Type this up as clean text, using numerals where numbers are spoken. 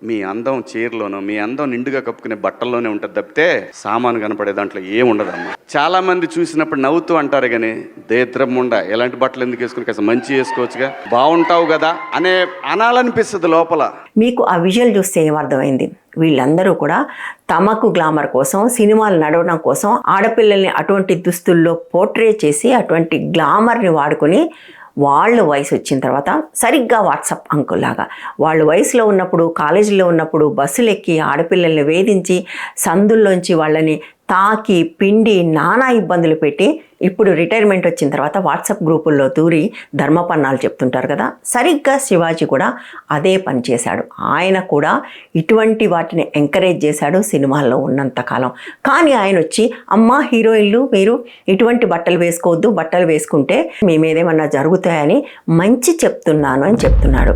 మీ అందం చీరలోనో, మీ అందం నిండుగా కప్పుకునే బట్టల్లోనే ఉంటుంది తప్పితే సామాను కనపడే దాంట్లో ఏం ఉండదమ్మా. చాలా మంది చూసినప్పుడు నవ్వుతూ అంటారు కానీ దేద్రముండ ఎలాంటి బట్టలు ఎందుకు వేసుకుని కాస్త మంచి వేసుకోవచ్చుగా, బాగుంటావు కదా అనాలనిపిస్తుంది లోపల. మీకు ఆ విజువల్ చూస్తే ఏమర్థమైంది? వీళ్ళందరూ కూడా తమకు గ్లామర్ కోసం, సినిమాలు నడవడం కోసం ఆడపిల్లల్ని అటువంటి దుస్తుల్లో పోర్ట్రే చేసి అటువంటి గ్లామర్ని వాడుకొని వాళ్ళు వయసు వచ్చిన తర్వాత సరిగ్గా వాట్సాప్ అంకుల్ లాగా వాళ్ళు వయసులో ఉన్నప్పుడు, కాలేజీలో ఉన్నప్పుడు బస్సులు ఎక్కి ఆడపిల్లల్ని వేధించి సందుల్లోంచి వాళ్ళని తాకి పిండి నానా ఇబ్బందులు పెట్టి ఇప్పుడు రిటైర్మెంట్ వచ్చిన తర్వాత వాట్సాప్ గ్రూపుల్లో దూరి ధర్మపన్నాలు చెప్తుంటారు కదా, సరిగ్గా శివాజీ కూడా అదే పని చేశాడు. ఆయన కూడా ఇటువంటి వాటిని ఎంకరేజ్ చేశాడు సినిమాల్లో ఉన్నంతకాలం. కానీ ఆయన వచ్చి అమ్మా హీరోయిన్లు మీరు ఇటువంటి బట్టలు వేసుకోవద్దు, బట్టలు వేసుకుంటే మీ మీదేమన్నా జరుగుతాయని మంచి చెప్తున్నాను అని చెప్తున్నాడు.